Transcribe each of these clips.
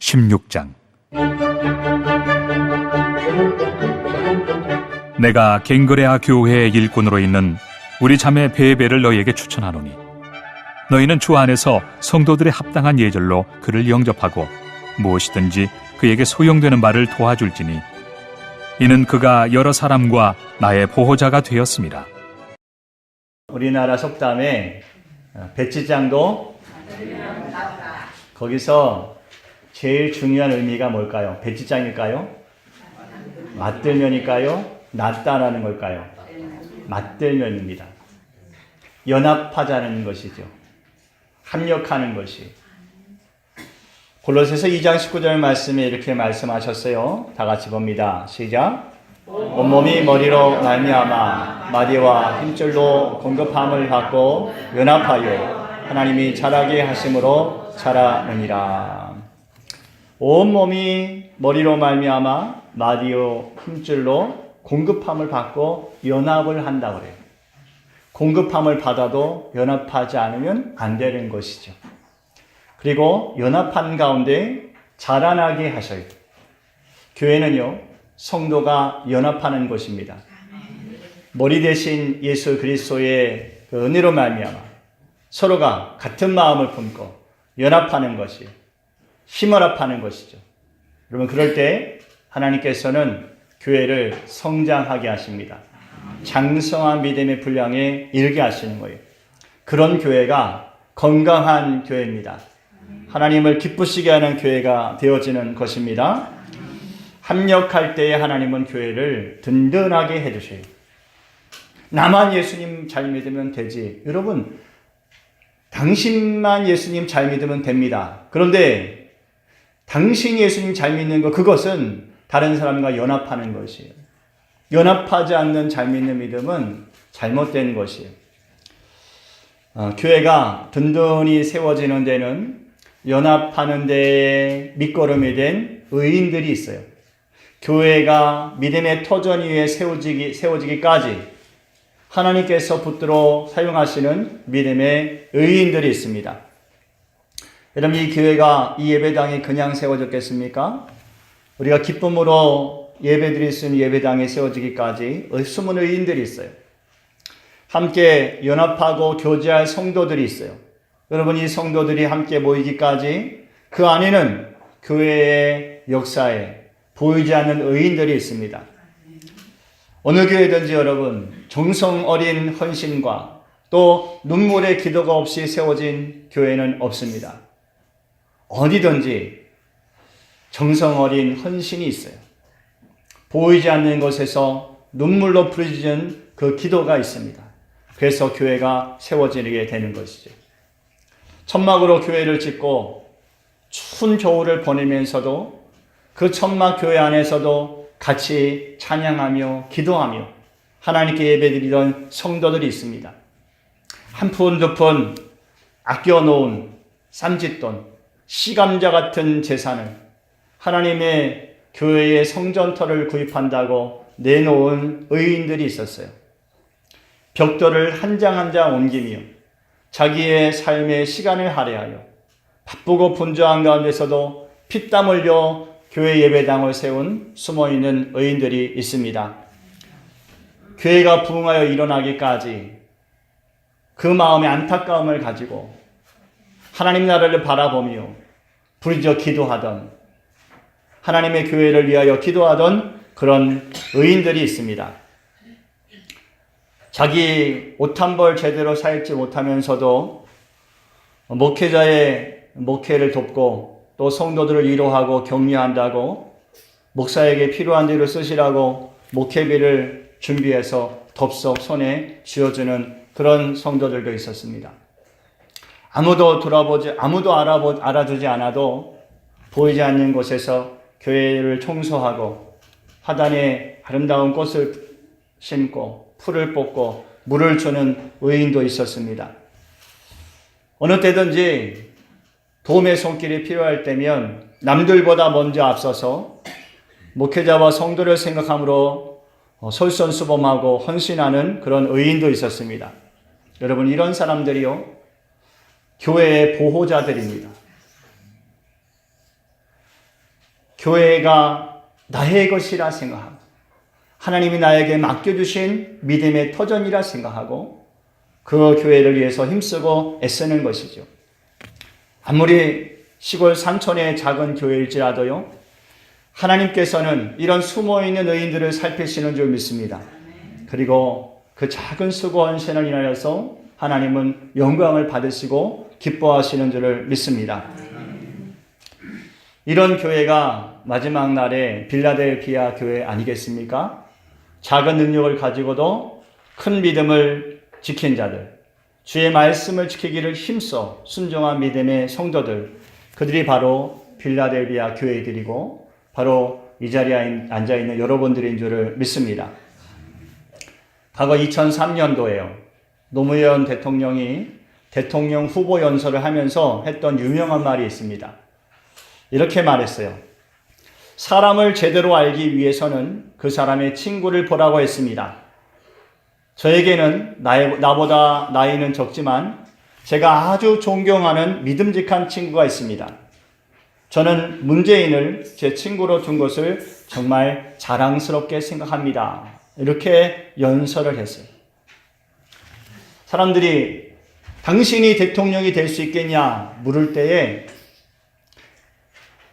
16장. 내가 갱그레아 교회의 일꾼으로 있는 우리 자매 베베를 너희에게 추천하노니 너희는 주 안에서 성도들의 합당한 예절로 그를 영접하고 무엇이든지 그에게 소용되는 바를 도와줄지니 이는 그가 여러 사람과 나의 보호자가 되었습니다. 우리나라 속담에 배지장도 거기서 제일 중요한 의미가 뭘까요? 배지장일까요? 맞들면일까요? 낫다라는 걸까요? 맞들면입니다. 연합하자는 것이죠. 합력하는 것이. 골로새서 2장 19절 말씀에 이렇게 말씀하셨어요. 다 같이 봅니다. 시작. 온몸이 머리로 말미암아 마디와 힘줄로 공급함을 받고 연합하여 하나님이 자라게 하심으로 자라느니라. 온몸이 머리로 말미암아 마디와 힘줄로 공급함을 받고 연합을 한다고 그래요. 공급함을 받아도 연합하지 않으면 안 되는 것이죠. 그리고 연합한 가운데 자라나게 하셔야 돼요. 교회는요, 성도가 연합하는 것입니다. 머리 대신 예수 그리스도의 그 은혜로 말미암아 서로가 같은 마음을 품고 연합하는 것이 힘을 합하는 것이죠. 여러분, 그럴 때 하나님께서는 교회를 성장하게 하십니다. 장성한 믿음의 분량에 이르게 하시는 거예요. 그런 교회가 건강한 교회입니다. 하나님을 기쁘시게 하는 교회가 되어지는 것입니다. 합력할 때에 하나님은 교회를 든든하게 해주셔요. 나만 예수님 잘 믿으면 되지. 여러분, 당신만 예수님 잘 믿으면 됩니다. 그런데 당신이 예수님 잘 믿는 것, 그것은 다른 사람과 연합하는 것이에요. 연합하지 않는 잘 믿는 믿음은 잘못된 것이에요. 교회가 든든히 세워지는 데는 연합하는 데에 밑거름이 된 의인들이 있어요. 교회가 믿음의 터전 위에 세워지기까지 하나님께서 붙들어 사용하시는 믿음의 의인들이 있습니다. 여러분, 이 교회가, 이 예배당이 그냥 세워졌겠습니까? 우리가 기쁨으로 예배드릴 수 있는 예배당이 세워지기까지 숨은 의인들이 있어요. 함께 연합하고 교제할 성도들이 있어요. 여러분, 이 성도들이 함께 모이기까지 그 안에는 교회의 역사에 보이지 않는 의인들이 있습니다. 어느 교회든지 여러분, 정성 어린 헌신과 또 눈물의 기도가 없이 세워진 교회는 없습니다. 어디든지 정성 어린 헌신이 있어요. 보이지 않는 곳에서 눈물로 부르짖은 그 기도가 있습니다. 그래서 교회가 세워지게 되는 것이죠. 천막으로 교회를 짓고 추운 겨울을 보내면서도 그 천막 교회 안에서도 같이 찬양하며 기도하며 하나님께 예배드리던 성도들이 있습니다. 한 푼 두 푼 아껴놓은 쌈짓돈, 시감자 같은 재산을 하나님의 교회의 성전터를 구입한다고 내놓은 의인들이 있었어요. 벽돌을 한 장 한 장 옮기며 자기의 삶의 시간을 할애하여 바쁘고 분주한 가운데서도 피땀 흘려 교회 예배당을 세운 숨어있는 의인들이 있습니다. 교회가 부흥하여 일어나기까지 그 마음의 안타까움을 가지고 하나님 나라를 바라보며 부르짖어 기도하던, 하나님의 교회를 위하여 기도하던 그런 의인들이 있습니다. 자기 옷 한 벌 제대로 사입지 못하면서도 목회자의 목회를 돕고 또 성도들을 위로하고 격려한다고 목사에게 필요한 대로 쓰시라고 목회비를 준비해서 덥석 손에 쥐어주는 그런 성도들도 있었습니다. 아무도 알아주지 않아도 보이지 않는 곳에서 교회를 청소하고 화단에 아름다운 꽃을 심고 풀을 뽑고 물을 주는 의인도 있었습니다. 어느 때든지 도움의 손길이 필요할 때면 남들보다 먼저 앞서서 목회자와 성도를 생각함으로 솔선수범하고 헌신하는 그런 의인도 있었습니다. 여러분, 이런 사람들이요, 교회의 보호자들입니다. 교회가 나의 것이라 생각하고 하나님이 나에게 맡겨주신 믿음의 터전이라 생각하고 그 교회를 위해서 힘쓰고 애쓰는 것이죠. 아무리 시골 산촌의 작은 교회일지라도요, 하나님께서는 이런 숨어있는 의인들을 살피시는 줄 믿습니다. 그리고 그 작은 수고 헌신을 인하여서 하나님은 영광을 받으시고 기뻐하시는 줄을 믿습니다. 이런 교회가 마지막 날에 빌라델피아 교회 아니겠습니까? 작은 능력을 가지고도 큰 믿음을 지킨 자들, 주의 말씀을 지키기를 힘써 순종한 믿음의 성도들, 그들이 바로 빌라델피아 교회들이고 바로 이 자리에 앉아있는 여러분들인 줄을 믿습니다. 과거 2003년도에요. 노무현 대통령이 대통령 후보 연설을 하면서 했던 유명한 말이 있습니다. 이렇게 말했어요. 사람을 제대로 알기 위해서는 그 사람의 친구를 보라고 했습니다. 저에게는 나보다 나이는 적지만 제가 아주 존경하는 믿음직한 친구가 있습니다. 저는 문재인을 제 친구로 둔 것을 정말 자랑스럽게 생각합니다. 이렇게 연설을 했어요. 사람들이 당신이 대통령이 될 수 있겠냐 물을 때에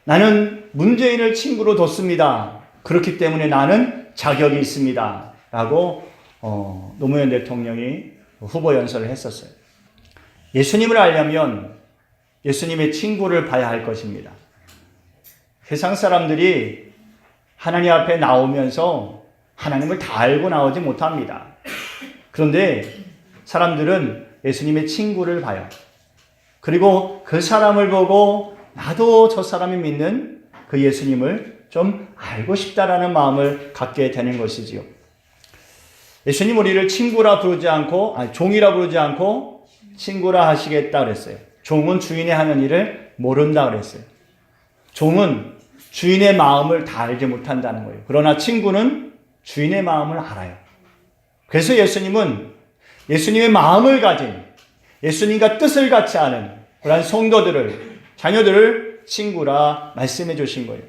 나는 문재인을 친구로 뒀습니다. 그렇기 때문에 나는 자격이 있습니다. 라고 노무현 대통령이 후보 연설을 했었어요. 예수님을 알려면 예수님의 친구를 봐야 할 것입니다. 세상 사람들이 하나님 앞에 나오면서 하나님을 다 알고 나오지 못합니다. 그런데 사람들은 예수님의 친구를 봐요. 그리고 그 사람을 보고 나도 저 사람이 믿는 그 예수님을 좀 알고 싶다라는 마음을 갖게 되는 것이지요. 예수님 우리를 친구라 부르지 않고, 종이라 부르지 않고 친구라 하시겠다 그랬어요. 종은 주인의 하는 일을 모른다 그랬어요. 종은 주인의 마음을 다 알지 못한다는 거예요. 그러나 친구는 주인의 마음을 알아요. 그래서 예수님은 예수님의 마음을 가진, 예수님과 뜻을 같이 아는 그러한 성도들을, 자녀들을 친구라 말씀해 주신 거예요.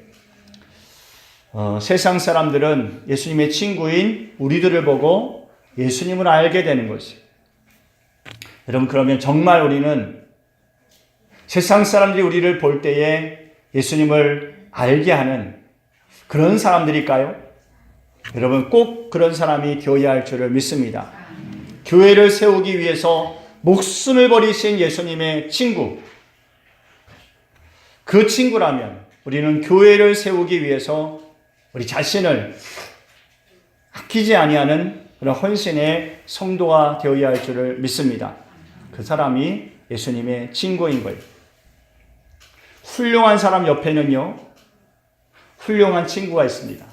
세상 사람들은 예수님의 친구인 우리들을 보고 예수님을 알게 되는 것이에요. 여러분, 그러면 정말 우리는 세상 사람들이 우리를 볼 때에 예수님을 알게 하는 그런 사람들일까요? 여러분, 꼭 그런 사람이 되어야 할 줄을 믿습니다. 교회를 세우기 위해서 목숨을 버리신 예수님의 친구, 그 친구라면 우리는 교회를 세우기 위해서 우리 자신을 아끼지 아니하는 그런 헌신의 성도가 되어야 할 줄을 믿습니다. 그 사람이 예수님의 친구인 거예요. 훌륭한 사람 옆에는요, 훌륭한 친구가 있습니다.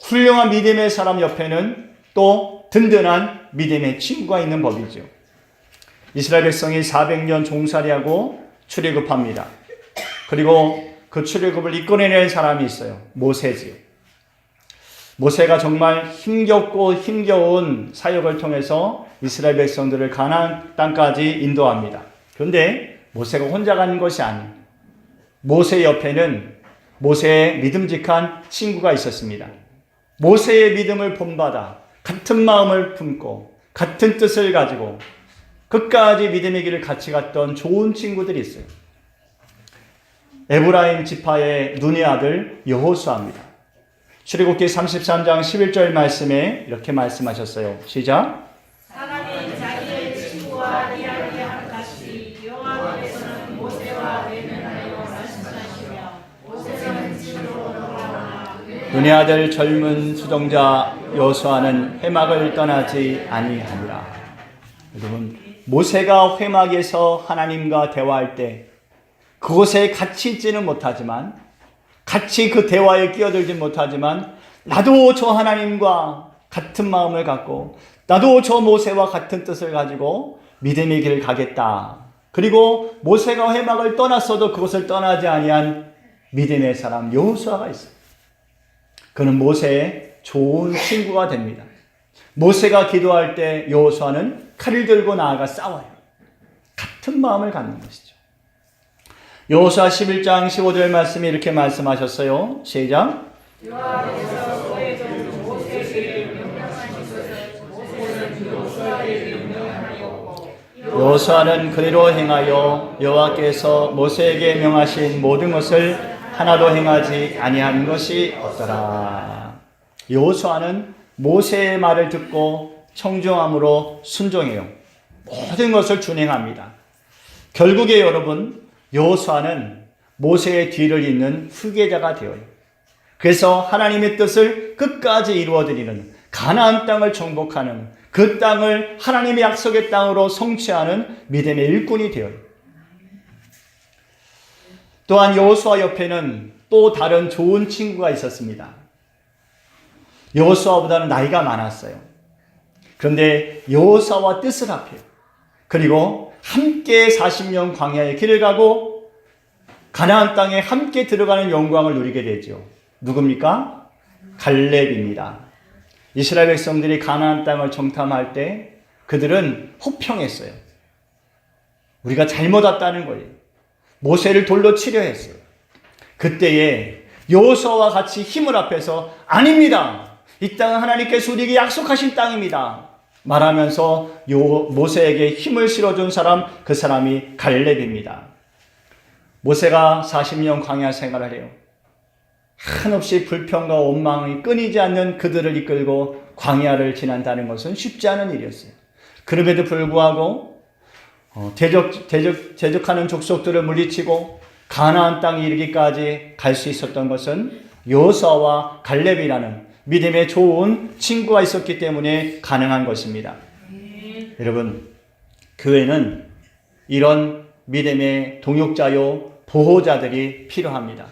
훌륭한 믿음의 사람 옆에는 또 든든한 믿음의 친구가 있는 법이죠. 이스라엘 백성이 400년 종살이하고 출애굽합니다. 그리고 그 출애굽을 이끌어내는 사람이 있어요. 모세지요. 모세가 정말 힘겹고 힘겨운 사역을 통해서 이스라엘 백성들을 가나안 땅까지 인도합니다. 그런데 모세가 혼자 가는 것이 아니에요. 모세 옆에는 모세의 믿음직한 친구가 있었습니다. 모세의 믿음을 본받아 같은 마음을 품고 같은 뜻을 가지고 끝까지 믿음의 길을 같이 갔던 좋은 친구들이 있어요. 에브라임 지파의 눈의 아들 여호수아입니다. 출애굽기 33장 11절 말씀에 이렇게 말씀하셨어요. 시작. 하나님 자기의 친구와 이야기함 같이 여호와 앞에서는 모세와 외면하여 말씀하시며 모세는 집으로 돌아오나 눈의 아들 젊은 수종자 여호수아는 회막을 떠나지 아니하니라. 여러분, 모세가 회막에서 하나님과 대화할 때 그곳에 같이 있지는 못하지만, 같이 그 대화에 끼어들지 못하지만, 나도 저 하나님과 같은 마음을 갖고 나도 저 모세와 같은 뜻을 가지고 믿음의 길을 가겠다. 그리고 모세가 회막을 떠났어도 그곳을 떠나지 아니한 믿음의 사람 여호수아가 있어요. 그는 모세의 좋은 친구가 됩니다. 모세가 기도할 때 여호수아는 칼을 들고 나아가 싸워요. 같은 마음을 갖는 것이죠. 여호수아 11장 15절 말씀이 이렇게 말씀하셨어요. 시작. 여호와께서 그의 종 모세에게 명령하신 것을 모세는 여호수아에게 명령하였고 여호수아는 그대로 행하여 여호와께서 모세에게 명하신 모든 것을 하나도 행하지 아니한 것이 없더라. 여호수아는 모세의 말을 듣고 청중함으로 순종해요. 모든 것을 준행합니다. 결국에 여러분, 여호수아는 모세의 뒤를 잇는 후계자가 되어요. 그래서 하나님의 뜻을 끝까지 이루어드리는, 가나안 땅을 정복하는, 그 땅을 하나님의 약속의 땅으로 성취하는 믿음의 일꾼이 되어요. 또한 여호수아 옆에는 또 다른 좋은 친구가 있었습니다. 여호수아보다는 나이가 많았어요. 그런데 여호수아와 뜻을 합해요. 그리고 함께 40년 광야의 길을 가고 가나안 땅에 함께 들어가는 영광을 누리게 되죠. 누굽니까? 갈렙입니다. 이스라엘 백성들이 가나안 땅을 정탐할 때 그들은 호평했어요. 우리가 잘못 왔다는 거예요. 모세를 돌로 치려 했어요. 그때에 여호수아와 같이 힘을 합해서 아닙니다. 이 땅은 하나님께서 우리에게 약속하신 땅입니다. 말하면서 모세에게 힘을 실어준 사람, 그 사람이 갈렙입니다. 모세가 40년 광야 생활을 해요. 한없이 불평과 원망이 끊이지 않는 그들을 이끌고 광야를 지난다는 것은 쉽지 않은 일이었어요. 그럼에도 불구하고 대적하는 족속들을 물리치고 가나안 땅에 이르기까지 갈 수 있었던 것은 여호수아와 갈렙이라는 믿음의 좋은 친구가 있었기 때문에 가능한 것입니다. 여러분, 교회는 이런 믿음의 동역자요 보호자들이 필요합니다.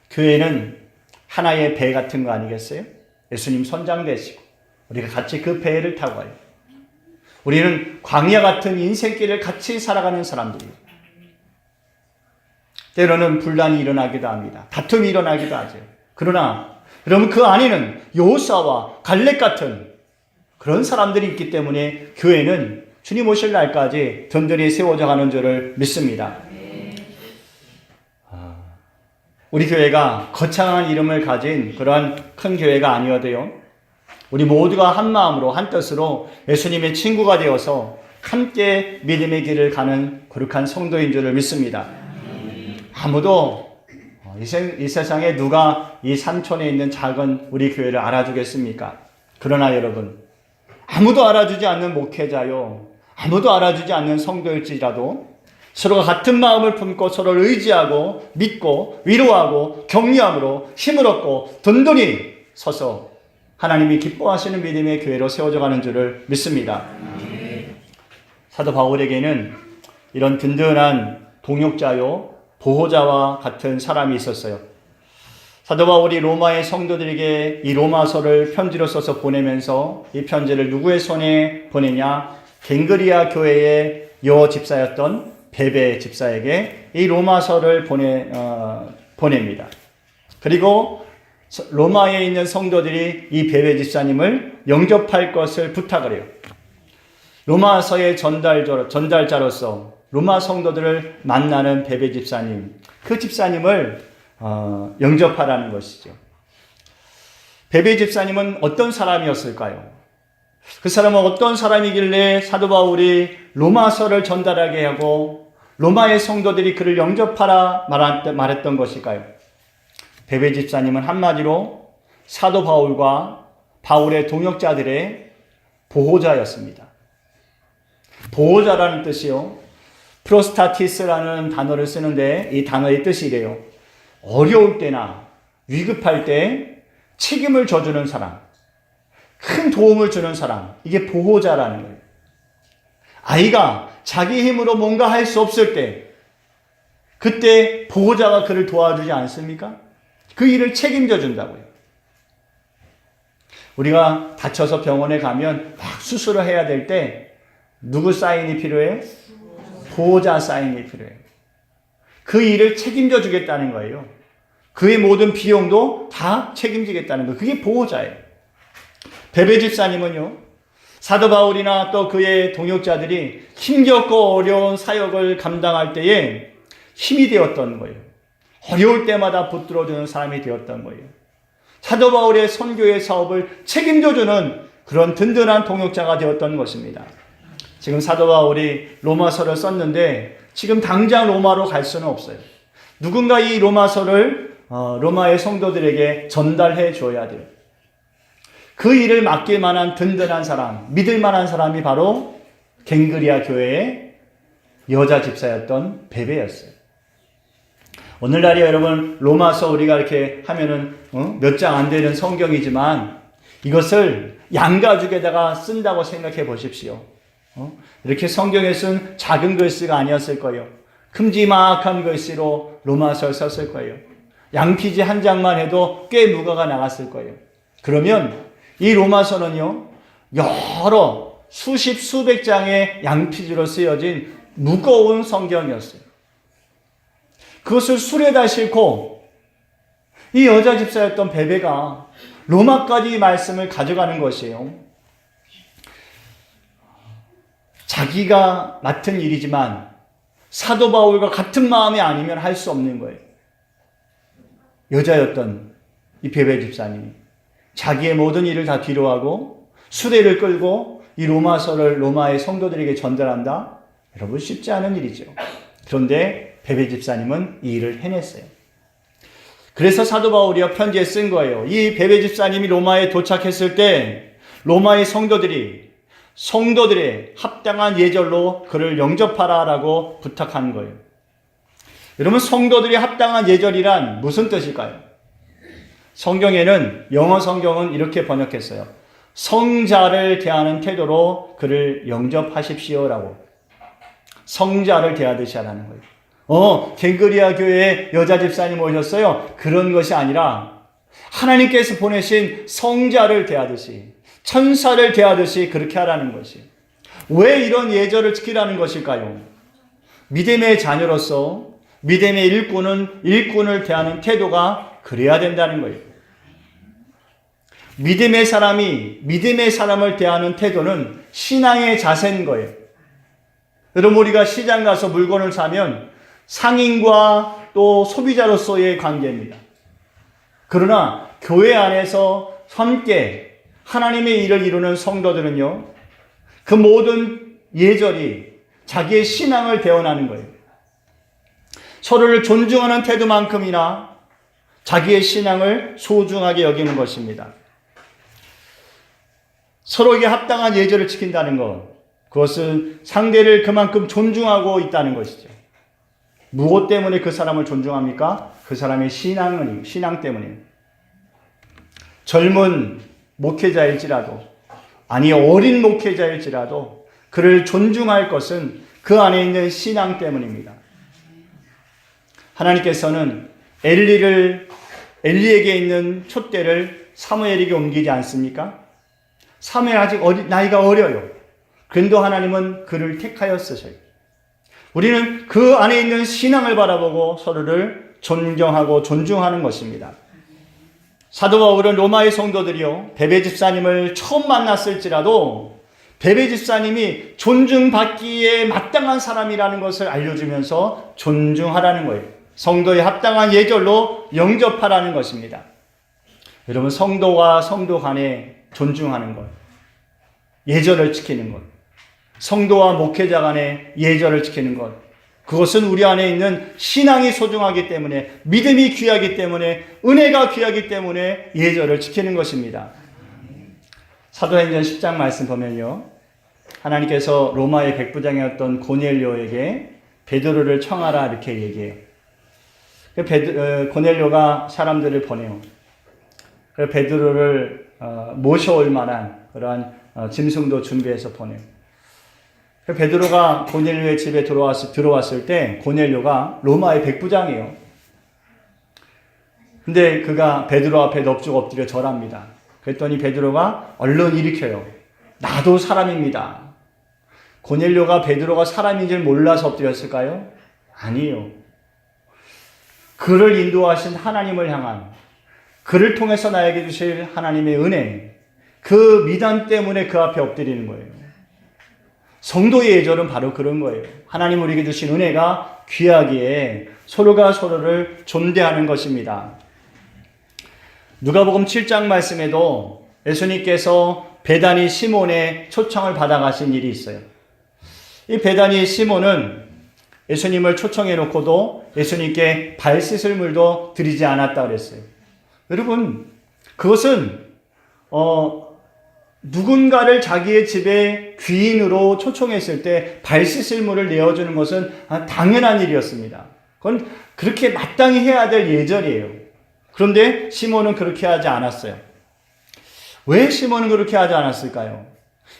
교회는 하나의 배 같은 거 아니겠어요? 예수님 선장 되시고 우리가 같이 그 배를 타고 가요. 우리는 광야 같은 인생길을 같이 살아가는 사람들이에요. 때로는 분란이 일어나기도 합니다. 다툼이 일어나기도 하죠. 그러나 여러분, 그 안에는 여호수아와 갈렙 같은 그런 사람들이 있기 때문에 교회는 주님 오실 날까지 든든히 세워져 가는 줄을 믿습니다. 우리 교회가 거창한 이름을 가진 그러한 큰 교회가 아니어도요, 우리 모두가 한 마음으로 한 뜻으로 예수님의 친구가 되어서 함께 믿음의 길을 가는 거룩한 성도인 줄을 믿습니다. 아무도 이 세상에 누가 이 산촌에 있는 작은 우리 교회를 알아주겠습니까? 그러나 여러분, 아무도 알아주지 않는 목회자요, 아무도 알아주지 않는 성도일지라도 서로가 같은 마음을 품고 서로를 의지하고 믿고 위로하고 격려함으로 힘을 얻고 든든히 서서 하나님이 기뻐하시는 믿음의 교회로 세워져 가는 줄을 믿습니다. 사도 바울에게는 이런 든든한 동역자요 보호자와 같은 사람이 있었어요. 사도 바울이 로마의 성도들에게 이 로마서를 편지로 써서 보내면서 이 편지를 누구의 손에 보내냐? 갱그리아 교회의 여 집사였던 베베 집사에게 이 로마서를 보냅니다. 그리고 로마에 있는 성도들이 이 베베 집사님을 영접할 것을 부탁을 해요. 로마서의 전달자로서 로마 성도들을 만나는 베베 집사님, 그 집사님을 영접하라는 것이죠. 베베 집사님은 어떤 사람이었을까요? 그 사람은 어떤 사람이길래 사도 바울이 로마서를 전달하게 하고 로마의 성도들이 그를 영접하라 말했던 것일까요? 베베 집사님은 한마디로 사도 바울과 바울의 동역자들의 보호자였습니다. 보호자라는 뜻이요, 프로스타티스라는 단어를 쓰는데 이 단어의 뜻이 이래요. 어려울 때나 위급할 때 책임을 져주는 사람, 큰 도움을 주는 사람, 이게 보호자라는 거예요. 아이가 자기 힘으로 뭔가 할 수 없을 때 그때 보호자가 그를 도와주지 않습니까? 그 일을 책임져 준다고요. 우리가 다쳐서 병원에 가면 막 수술을 해야 될 때 누구 사인이 필요해요? 보호자 사인이 필요해요. 그 일을 책임져 주겠다는 거예요. 그의 모든 비용도 다 책임지겠다는 거예요. 그게 보호자예요. 베베 집사님은요, 사도 바울이나 또 그의 동역자들이 힘겹고 어려운 사역을 감당할 때에 힘이 되었던 거예요. 어려울 때마다 붙들어주는 사람이 되었던 거예요. 사도 바울의 선교의 사업을 책임져주는 그런 든든한 동역자가 되었던 것입니다. 지금 사도 바울이 로마서를 썼는데 지금 당장 로마로 갈 수는 없어요. 누군가 이 로마서를 로마의 성도들에게 전달해 줘야 돼요. 그 일을 맡길 만한 든든한 사람, 믿을 만한 사람이 바로 갱그리아 교회의 여자 집사였던 베베였어요. 오늘날이 여러분 로마서 우리가 이렇게 하면은 몇 장 안 되는 성경이지만 이것을 양가죽에다가 쓴다고 생각해 보십시오. 이렇게 성경에 쓴 작은 글씨가 아니었을 거예요. 큼지막한 글씨로 로마서를 썼을 거예요. 양피지 한 장만 해도 꽤 무가가 나갔을 거예요. 그러면 이 로마서는요, 여러 수십 수백 장의 양피지로 쓰여진 무거운 성경이었어요. 그것을 술에다 싣고 이 여자 집사였던 베베가 로마까지 말씀을 가져가는 것이에요. 자기가 맡은 일이지만 사도 바울과 같은 마음이 아니면 할 수 없는 거예요. 여자였던 이 베베 집사님이 자기의 모든 일을 다 뒤로하고 수레를 끌고 이 로마서를 로마의 성도들에게 전달한다? 여러분 쉽지 않은 일이죠. 그런데 베베 집사님은 이 일을 해냈어요. 그래서 사도 바울이요 편지에 쓴 거예요. 이 베베 집사님이 로마에 도착했을 때 로마의 성도들의 합당한 예절로 그를 영접하라라고 부탁한 거예요. 여러분 성도들의 합당한 예절이란 무슨 뜻일까요? 성경에는 영어 성경은 이렇게 번역했어요. 성자를 대하는 태도로 그를 영접하십시오라고. 성자를 대하듯이 하라는 거예요. 갱그리아 교회에 여자 집사님 오셨어요. 그런 것이 아니라 하나님께서 보내신 성자를 대하듯이 천사를 대하듯이 그렇게 하라는 것이에요. 왜 이런 예절을 지키라는 것일까요? 믿음의 자녀로서 믿음의 일꾼을 대하는 태도가 그래야 된다는 거예요. 믿음의 사람을 대하는 태도는 신앙의 자세인 거예요. 여러분 우리가 시장 가서 물건을 사면 상인과 또 소비자로서의 관계입니다. 그러나 교회 안에서 함께 하나님의 일을 이루는 성도들은요, 그 모든 예절이 자기의 신앙을 대언하는 거예요. 서로를 존중하는 태도만큼이나 자기의 신앙을 소중하게 여기는 것입니다. 서로에게 합당한 예절을 지킨다는 것, 그것은 상대를 그만큼 존중하고 있다는 것이죠. 무엇 때문에 그 사람을 존중합니까? 그 사람의 신앙 때문이에요. 젊은 목회자일지라도, 아니 어린 목회자일지라도 그를 존중할 것은 그 안에 있는 신앙 때문입니다. 하나님께서는 엘리에게 있는 촛대를 사무엘에게 옮기지 않습니까? 사무엘 아직 나이가 어려요. 그런데 하나님은 그를 택하여 쓰셔요. 우리는 그 안에 있는 신앙을 바라보고 서로를 존경하고 존중하는 것입니다. 사도 바울은 로마의 성도들이요, 베베 집사님을 처음 만났을지라도 베베 집사님이 존중받기에 마땅한 사람이라는 것을 알려주면서 존중하라는 거예요. 성도의 합당한 예절로 영접하라는 것입니다. 여러분 성도와 성도 간에 존중하는 것, 예절을 지키는 것, 성도와 목회자 간의 예절을 지키는 것, 그것은 우리 안에 있는 신앙이 소중하기 때문에, 믿음이 귀하기 때문에, 은혜가 귀하기 때문에 예절을 지키는 것입니다. 사도행전 10장 말씀 보면요, 하나님께서 로마의 백부장이었던 고넬료에게 베드로를 청하라 이렇게 얘기해요. 고넬료가 사람들을 보내요. 베드로를 모셔올 만한 그러한 짐승도 준비해서 보내요. 베드로가 고넬료의 집에 들어왔을 때 고넬료가 로마의 백부장이에요. 근데 그가 베드로 앞에 넙죽 엎드려 절합니다. 그랬더니 베드로가 얼른 일으켜요. 나도 사람입니다. 고넬료가 베드로가 사람인 줄 몰라서 엎드렸을까요? 아니에요. 그를 인도하신 하나님을 향한, 그를 통해서 나에게 주실 하나님의 은혜, 그 미담 때문에 그 앞에 엎드리는 거예요. 성도의 예절은 바로 그런 거예요. 하나님 우리에게 주신 은혜가 귀하기에 서로가 서로를 존대하는 것입니다. 누가복음 7장 말씀에도 예수님께서 베다니 시몬의 초청을 받아가신 일이 있어요. 이 베다니 시몬은 예수님을 초청해 놓고도 예수님께 발 씻을 물도 드리지 않았다 그랬어요. 여러분, 그것은 누군가를 자기의 집에 귀인으로 초청했을 때 발 씻을 물을 내어주는 것은 당연한 일이었습니다. 그건 그렇게 마땅히 해야 될 예절이에요. 그런데 시몬은 그렇게 하지 않았어요. 왜 시몬은 그렇게 하지 않았을까요?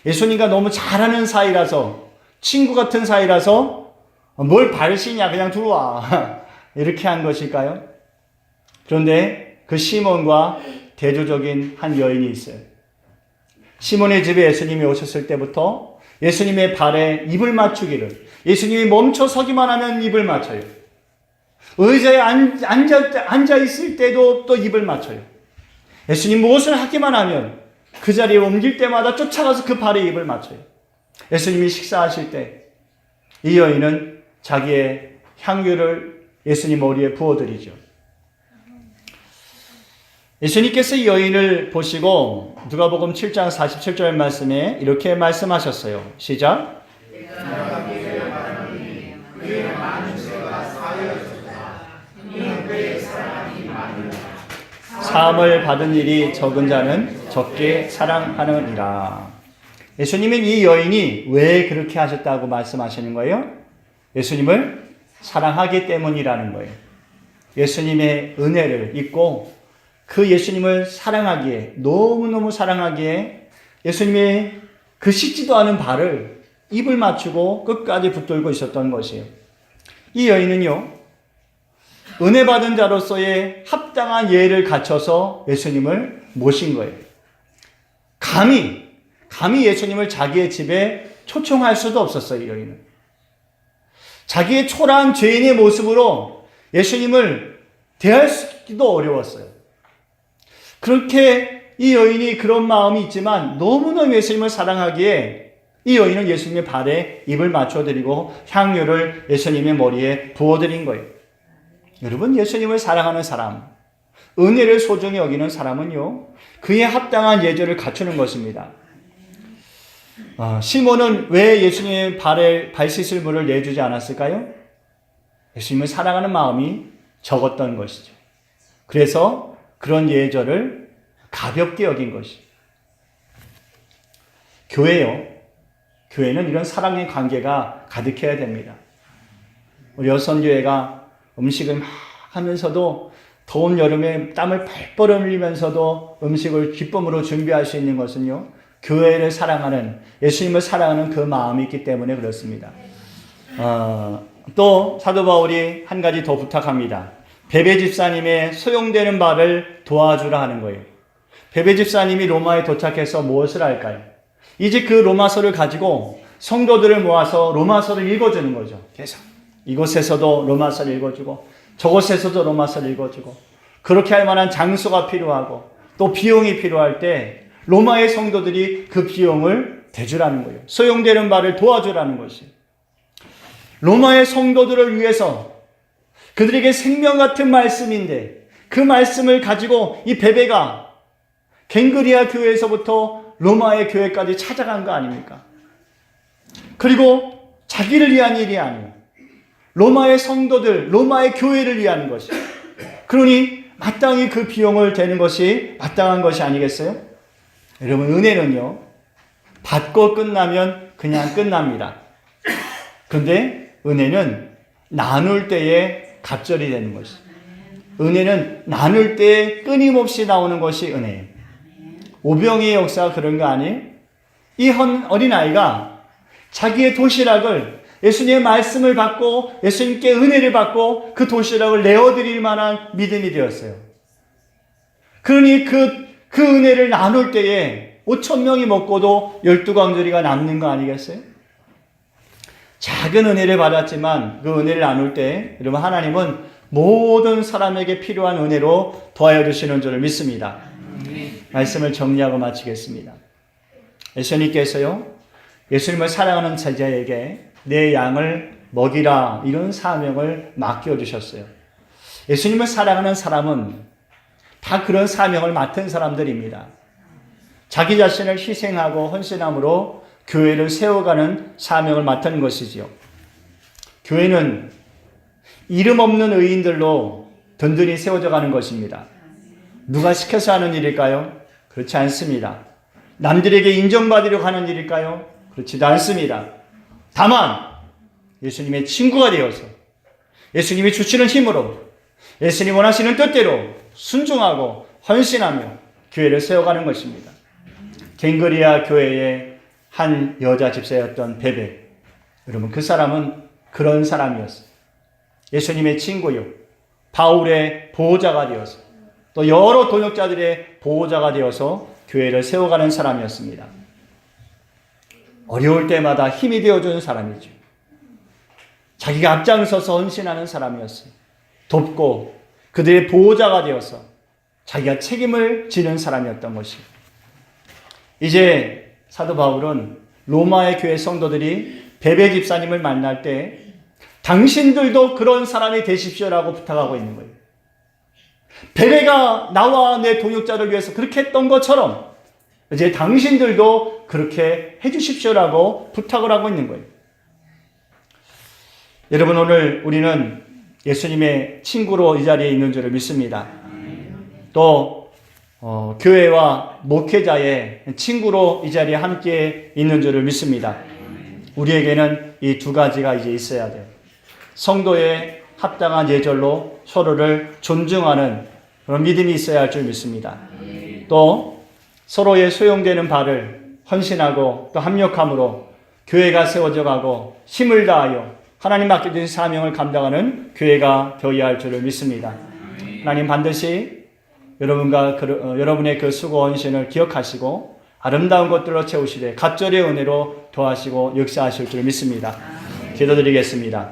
예수님과 너무 잘하는 사이라서, 친구 같은 사이라서 뭘 발 씻냐 그냥 들어와 이렇게 한 것일까요? 그런데 그 시몬과 대조적인 한 여인이 있어요. 시몬의 집에 예수님이 오셨을 때부터 예수님의 발에 입을 맞추기를, 예수님이 멈춰 서기만 하면 입을 맞춰요. 의자에 앉아 있을 때도 또 입을 맞춰요. 예수님 무엇을 하기만 하면 그 자리에 옮길 때마다 쫓아가서 그 발에 입을 맞춰요. 예수님이 식사하실 때 이 여인은 자기의 향유를 예수님 머리에 부어드리죠. 예수님께서 이 여인을 보시고 누가복음 7장 47절 말씀에 이렇게 말씀하셨어요. 시작. 사함을 받은 일이 적은 자는 적게 사랑하느니라. 예수님은 이 여인이 왜 그렇게 하셨다고 말씀하시는 거예요? 예수님을 사랑하기 때문이라는 거예요. 예수님의 은혜를 잊고 그 예수님을 사랑하기에, 너무너무 사랑하기에 예수님의 그 씻지도 않은 발을 입을 맞추고 끝까지 붙들고 있었던 것이에요. 이 여인은요, 은혜 받은 자로서의 합당한 예를 갖춰서 예수님을 모신 거예요. 감히 예수님을 자기의 집에 초청할 수도 없었어요, 이 여인은. 자기의 초라한 죄인의 모습으로 예수님을 대하기도 어려웠어요. 그렇게 이 여인이 그런 마음이 있지만 너무너무 예수님을 사랑하기에 이 여인은 예수님의 발에 입을 맞춰드리고 향유를 예수님의 머리에 부어드린 거예요. 여러분, 예수님을 사랑하는 사람, 은혜를 소중히 여기는 사람은요, 그에 합당한 예절을 갖추는 것입니다. 시몬은 왜 예수님의 발에 발 씻을 물을 내주지 않았을까요? 예수님을 사랑하는 마음이 적었던 것이죠. 그래서 그런 예절을 가볍게 여긴 것이. 교회는 이런 사랑의 관계가 가득해야 됩니다. 우리 여선교회가 음식을 막 하면서도 더운 여름에 땀을 펄펄 흘리면서도 음식을 기쁨으로 준비할 수 있는 것은요, 교회를 사랑하는, 예수님을 사랑하는 그 마음이 있기 때문에 그렇습니다. 또 사도 바울이 한 가지 더 부탁합니다. 베베 집사님의 소용되는 바를 도와주라 하는 거예요. 베베 집사님이 로마에 도착해서 무엇을 할까요? 이제 그 로마서를 가지고 성도들을 모아서 로마서를 읽어주는 거죠. 계속 이곳에서도 로마서를 읽어주고 저곳에서도 로마서를 읽어주고, 그렇게 할 만한 장소가 필요하고 또 비용이 필요할 때 로마의 성도들이 그 비용을 대주라는 거예요. 소용되는 바를 도와주라는 것이에요. 로마의 성도들을 위해서 그들에게 생명 같은 말씀인데 그 말씀을 가지고 이 베베가 갱그리아 교회에서부터 로마의 교회까지 찾아간 거 아닙니까? 그리고 자기를 위한 일이 아니에요. 로마의 성도들, 로마의 교회를 위한 것이에요. 그러니 마땅히 그 비용을 대는 것이 마땅한 것이 아니겠어요? 여러분, 은혜는요, 받고 끝나면 그냥 끝납니다. 그런데 은혜는 나눌 때에 갑절이 되는 것이에요. 은혜는 나눌 때에 끊임없이 나오는 것이 은혜예요. 오병이의 역사가 그런 거 아니에요? 이 어린아이가 자기의 도시락을, 예수님의 말씀을 받고 예수님께 은혜를 받고 그 도시락을 내어드릴 만한 믿음이 되었어요. 그러니 그 은혜를 나눌 때에 5,000명이 먹고도 12광주리가 남는 거 아니겠어요? 작은 은혜를 받았지만 그 은혜를 나눌 때 여러분, 하나님은 모든 사람에게 필요한 은혜로 더하여 주시는 줄을 믿습니다. 말씀을 정리하고 마치겠습니다. 예수님께서요, 예수님을 사랑하는 제자에게 내 양을 먹이라 이런 사명을 맡겨주셨어요. 예수님을 사랑하는 사람은 다 그런 사명을 맡은 사람들입니다. 자기 자신을 희생하고 헌신함으로 교회를 세워가는 사명을 맡은 것이지요. 교회는 이름 없는 의인들로 든든히 세워져 가는 것입니다. 누가 시켜서 하는 일일까요? 그렇지 않습니다. 남들에게 인정받으려고 하는 일일까요? 그렇지도 않습니다. 다만 예수님의 친구가 되어서 예수님이 주시는 힘으로 예수님 원하시는 뜻대로 순종하고 헌신하며 교회를 세워가는 것입니다. 갱그리아 교회의 한 여자 집사였던 베베. 여러분, 그 사람은 그런 사람이었어요. 예수님의 친구요, 바울의 보호자가 되어서 또 여러 동역자들의 보호자가 되어서 교회를 세워가는 사람이었습니다. 어려울 때마다 힘이 되어주는 사람이죠. 자기가 앞장서서 헌신하는 사람이었어요. 돕고 그들의 보호자가 되어서 자기가 책임을 지는 사람이었던 것이에요. 이제 사도 바울은 로마의 교회 성도들이 베베 집사님을 만날 때 당신들도 그런 사람이 되십시오라고 부탁하고 있는 거예요. 베베가 나와 내 동역자를 위해서 그렇게 했던 것처럼 이제 당신들도 그렇게 해주십시오라고 부탁을 하고 있는 거예요. 여러분, 오늘 우리는 예수님의 친구로 이 자리에 있는 줄을 믿습니다. 또 교회와 목회자의 친구로 이 자리에 함께 있는 줄을 믿습니다. 우리에게는 이 두 가지가 이제 있어야 돼요. 성도의 합당한 예절로 서로를 존중하는 그런 믿음이 있어야 할 줄 믿습니다. 또 서로의 소용되는 바를 헌신하고 또 합력함으로 교회가 세워져 가고 힘을 다하여 하나님 맡겨주신 사명을 감당하는 교회가 되어야 할 줄을 믿습니다. 하나님 반드시 여러분의 그 수고 헌신을 기억하시고 아름다운 것들로 채우시되 갑절의 은혜로 도와시고 역사하실 줄 믿습니다. 기도드리겠습니다.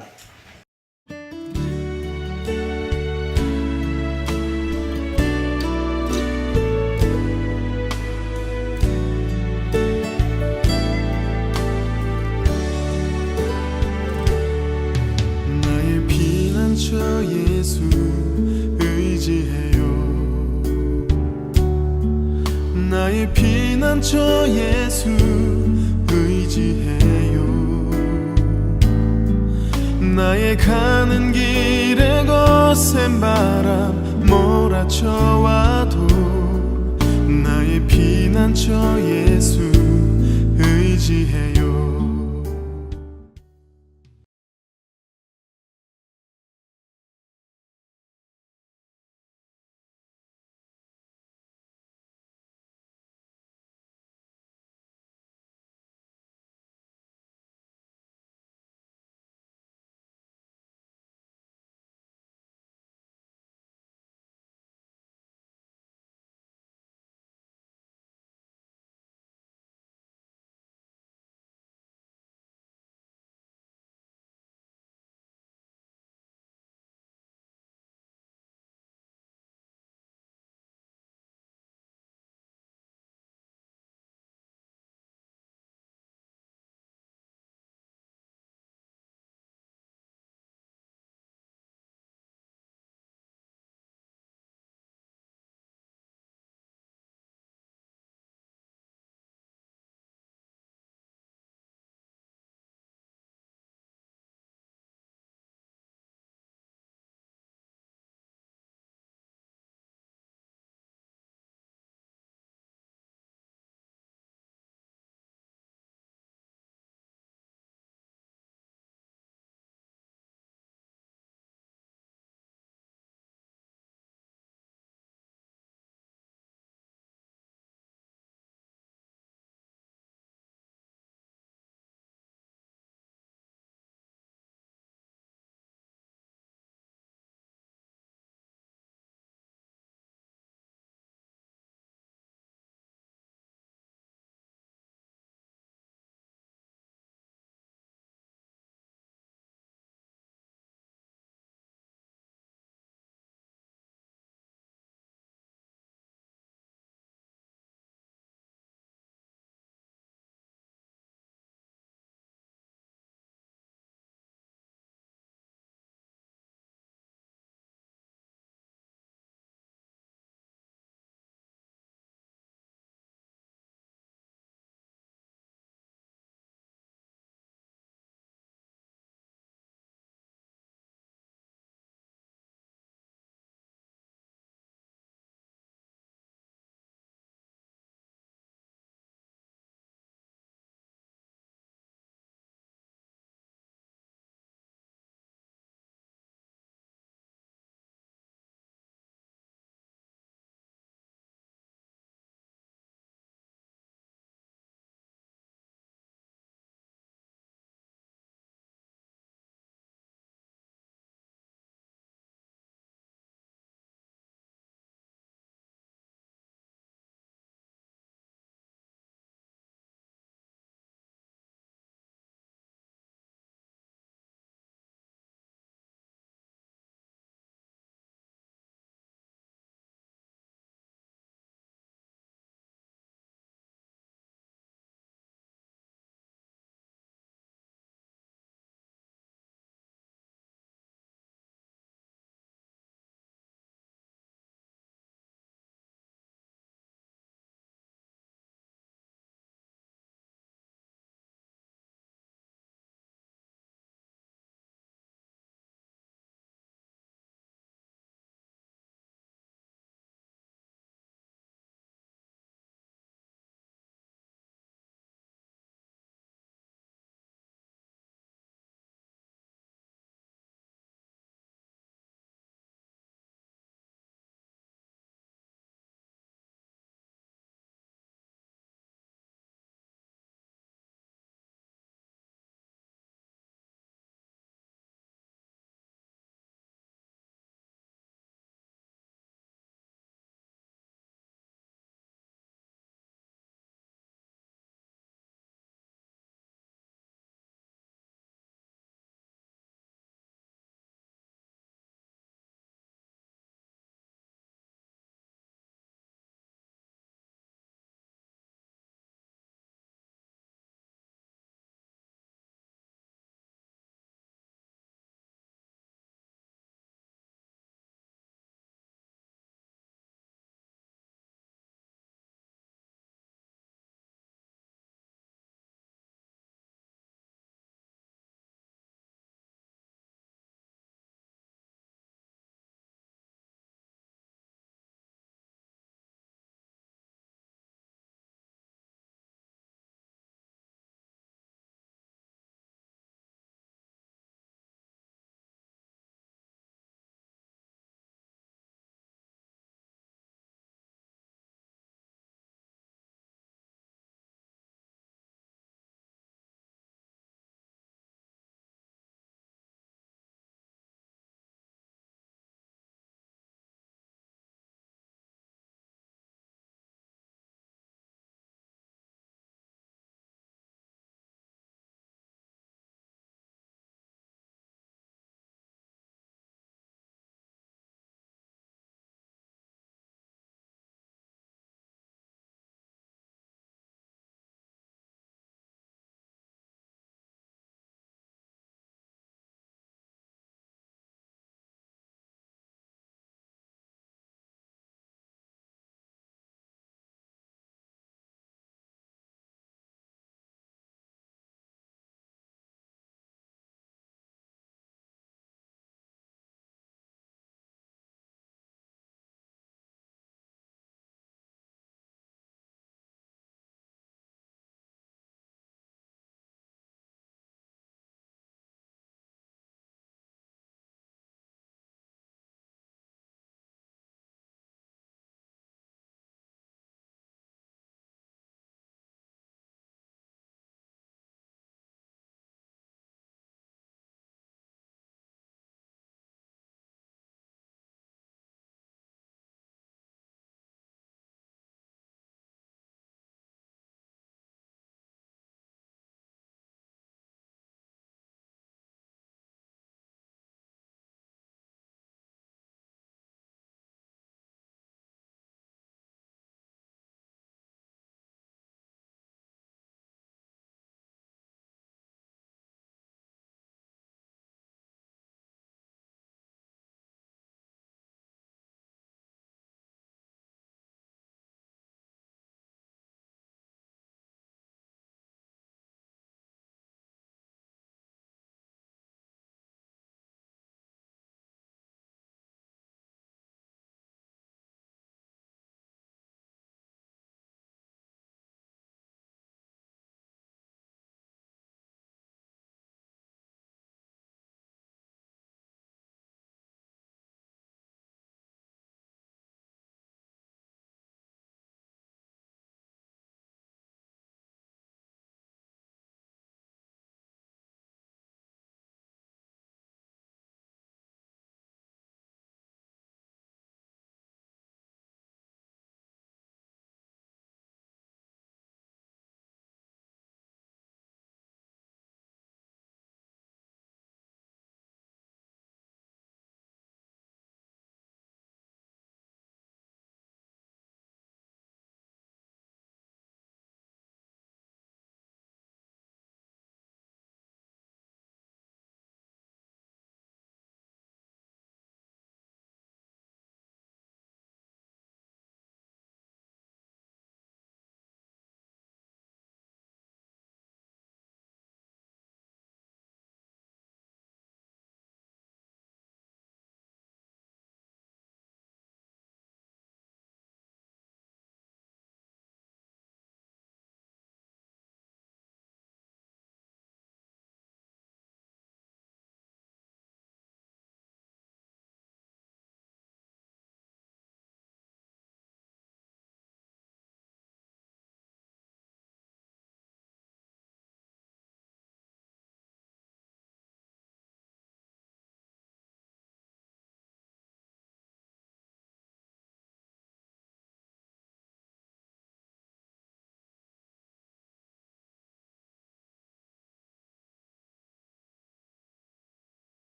나의 피난처 예수 의지해요. 나의 피난처 예수 의지해요. 나의 가는 길에 거센 바람 몰아쳐와도 나의 피난처 예수 의지해요.